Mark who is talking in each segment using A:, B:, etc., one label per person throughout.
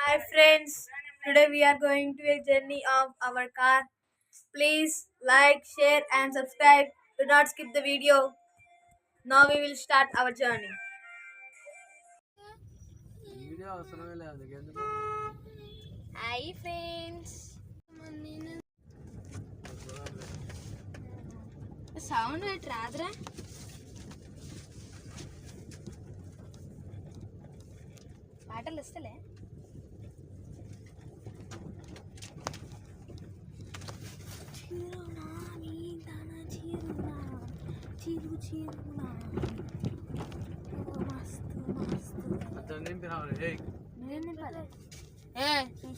A: Hi friends, today we are going to a journey of our car. Please like, share and subscribe. Do not skip the video. Now we will start our journey.
B: Video అవసరమే లేదు ఎందుకు
A: Hi friends. Sound పెట్టి రాదురా పాటలు వస్తలే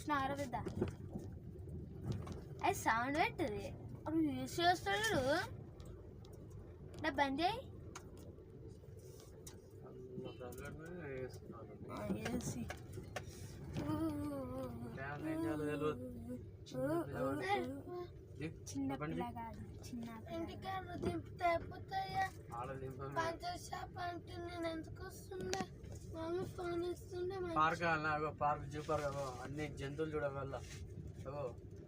A: చూసిన ఆరవిద్దా అది sound పెట్టది అప్పుడు యూస్ చేస్తాడు నా బంద్ చేయి చిన్న పిల్ల కాదు చిన్న
B: పార్క్ జూ పార్క్ అన్ని జంతువులు చూడగల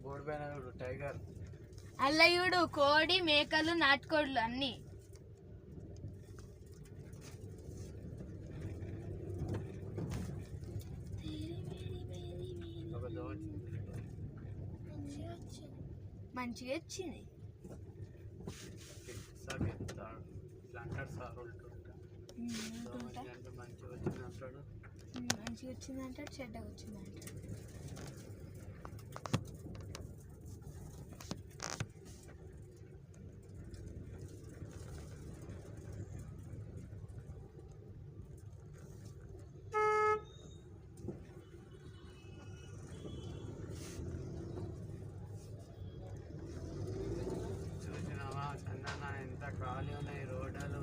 B: బోర్డు పైన చూడు టైగర్
A: అల్లయుడు కోడి మేకలు నాటుకోళ్ళు అన్ని మంచిగా వచ్చింది మంచిగా వచ్చిందంటే చెడ్డగా వచ్చిందంటే
B: ఎంత ఖాళీ ఉన్నాయి రోడ్లు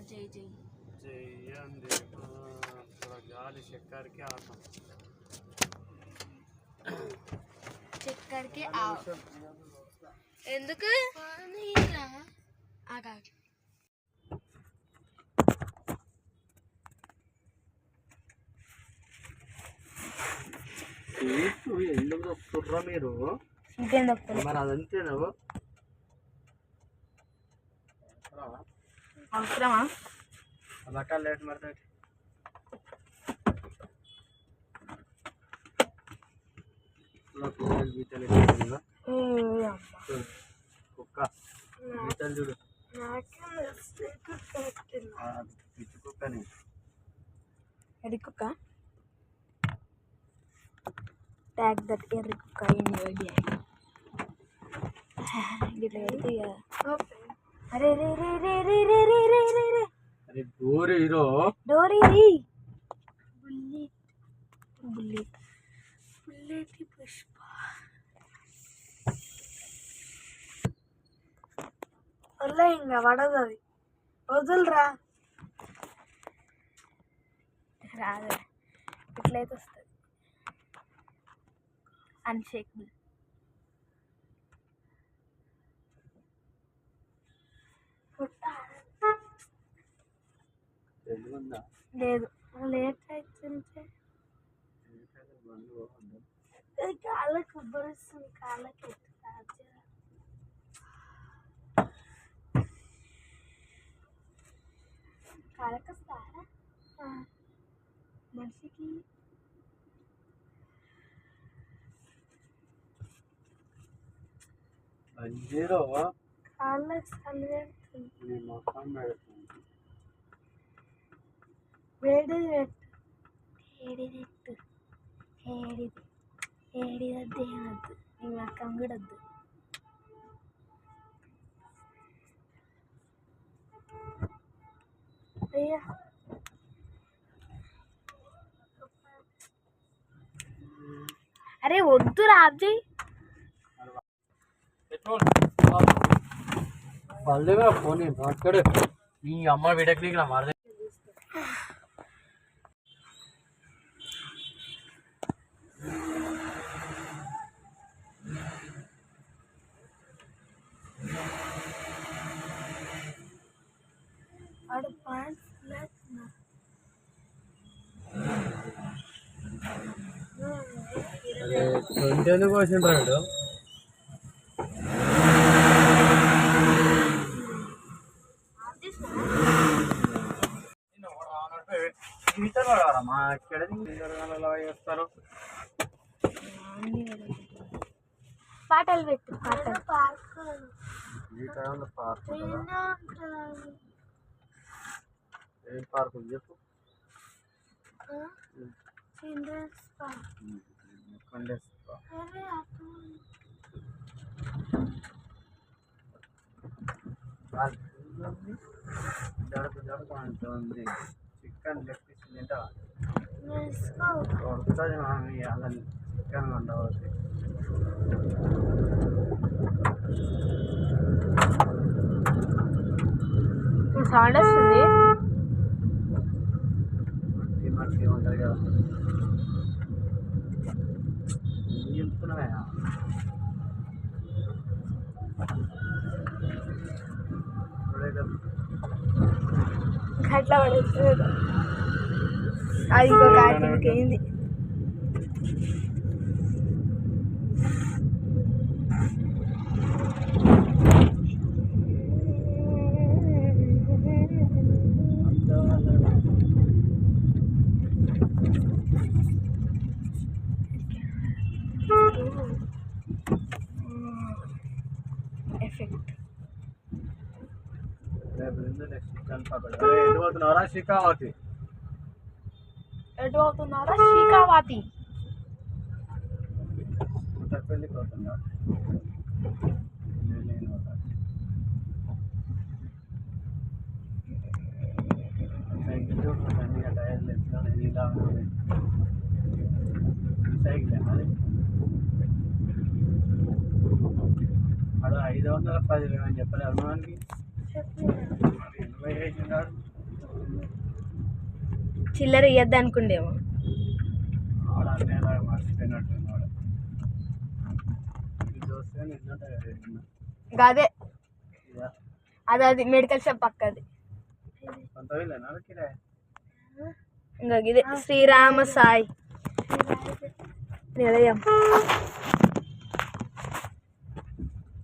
A: జై జై
B: చెయ్యండి గాలి చక్కరికి ఆసం
A: చక్కరికి ఎందుకు
B: ఎందుకు వస్తుర్రా మీరు మరి అదంతే నువ్వు
A: అవసరమా
B: బట్టలు లేట్ మరి గీతలు కుక్క గీతలు చూడు పిచ్చి కుక్కని
A: ఎర్రి కుక్క ట్యాగ్ దట్ ఎర్రి కుక్క ఇన్ ఐడియా గిట్లా పెడితే అరే రే రే రే రే రే రే రే రే రే
B: అరే డోరీ హీరో
A: డోరీ బుల్లెట్ బుల్లెట్ బుల్లెట్ పుష్ప వల్ల ఇంకా పడదు అది వదులురా రాదు ఇట్లయితే వస్తుంది అన్షేకబుల్ లేదు లేట్ అవుతుంటే కాళ్ళకి ఉబ్బరిస్తుంది కాళ్ళకి కాళ్ళకి వస్తారా మనిషికి కాళ్ళకి చలి పెడుతుంది వేడిది పెట్టు ఏడిది పెట్టు ఏడిదద్దు ఏమద్దు నీ మక్కం కూడా వద్దు అయ్యా అరే వద్దు రాజీ
B: ఫోన్ అక్కడే నీ అమ్మ వీడకి నీకు నా మారదే ఎందుకు వచ్చిండ్రా వీడు మా ఎక్కడ చేస్తారు
A: పాటలు పెట్టు పాటలు
B: ఈ టైంలో పార్క్ ఏం పార్క్ చెప్పు జడకు జడకు అంటుంది చికెన్ లెగ్ పీస్ తింటా కొడుతుంది మామి అలా చికెన్ ఉండవచ్చు
A: సౌండ్ వస్తుంది
B: మనకి ఉంటుంది కదా చెప్తున్నాయా
A: అట్లా పడుతుంది అది ఇంకొక ఆటికి అయింది ఎఫెక్ట్
B: ఎటు పోతున్నారా శిఖావతి
A: ఎటు అవుతున్నారా శిఖావతి
B: పెళ్ళికి అవుతున్నా టైర్లు ఎట్లా ఇలా సైకిల్ అది అడు 510 అని చెప్పలే అభిమానికి 80 వేసినాడు
A: చిల్లర ఇయ్యద్దు అనుకుండేమో
B: ఆడ అన్నీ మర్చిపోయినట్టు వాడు ఇది వస్తే నిన్న
A: అదే అది అది మెడికల్ షాప్ పక్కది
B: కొంత వీళ్ళేనా కిరాయి
A: ఇంకా ఇదే శ్రీరామ సాయి నిలయం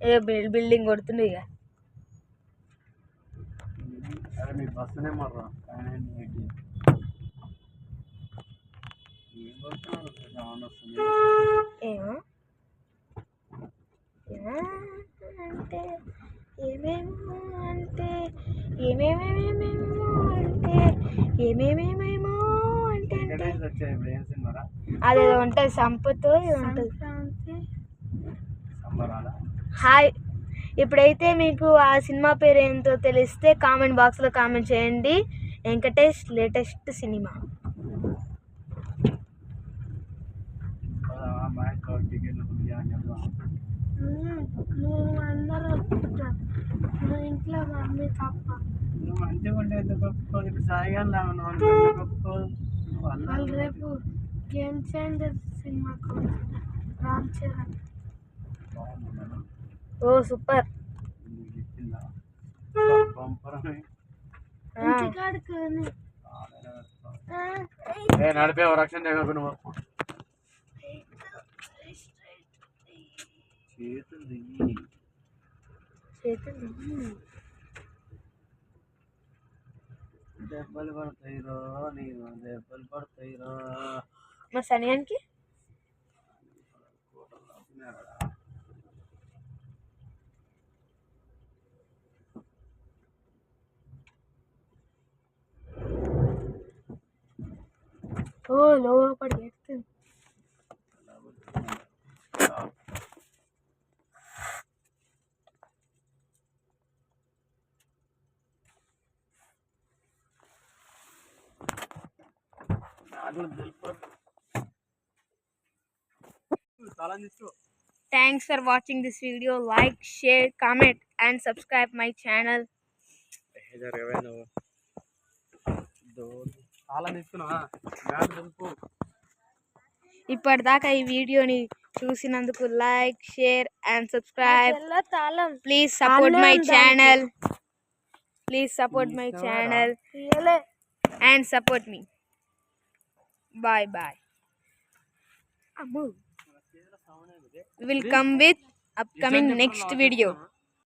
A: ఏ బిల్డింగ్ కొడుతుంది ఇక
B: అరే మీ బస్సునే మర్రా ఏం కొడుతున్నారు సౌండ్ వస్తుంది
A: ఏమో అంటే ఏమేమో అంటే ఏమేమేమేమో అంటే ఏమేమేమేమో అంటే
B: వచ్చాయి ఇప్పుడు ఏం సినిమారా
A: అదేదో ఉంటుంది సంపతో ఉంటుంది
B: సంబరాల
A: హాయ్ ఇప్పుడైతే మీకు ఆ సినిమా పేరు ఏంటో తెలిస్తే కామెంట్ బాక్స్లో కామెంట్ చేయండి వెంకటేష్ లేటెస్ట్ సినిమా
B: టికెట్లు బుక్ చేయని చెప్తాం
A: నువ్వు అందరూ నువ్వు ఇంట్లో మమ్మీ తప్ప
B: నువ్వు మంచిగా ఉంటే ఎందుకు ఒప్పుకోదు ఇప్పుడు సాయిగా ఒప్పుకోదు
A: వాళ్ళు రేపు గేమ్ చేంజర్ సినిమాకు రామ్ చరణ్ ఓ సూపర్
B: నడిపే రక్షణ దగ్గర నువ్వు దెబ్బలు పడతాయిరో నీవు దెబ్బలు పడతాయిరో
A: మరి సనియానికి ఓ లోపడి పెడుతుంది Thanks for watching this video. Like, share, comment and subscribe my channel. ఇప్పటిదాకా ఈ వీడియోని చూసినందుకు like share and subscribe please support my channel and support me bye bye అమ్మో We will come with upcoming next video.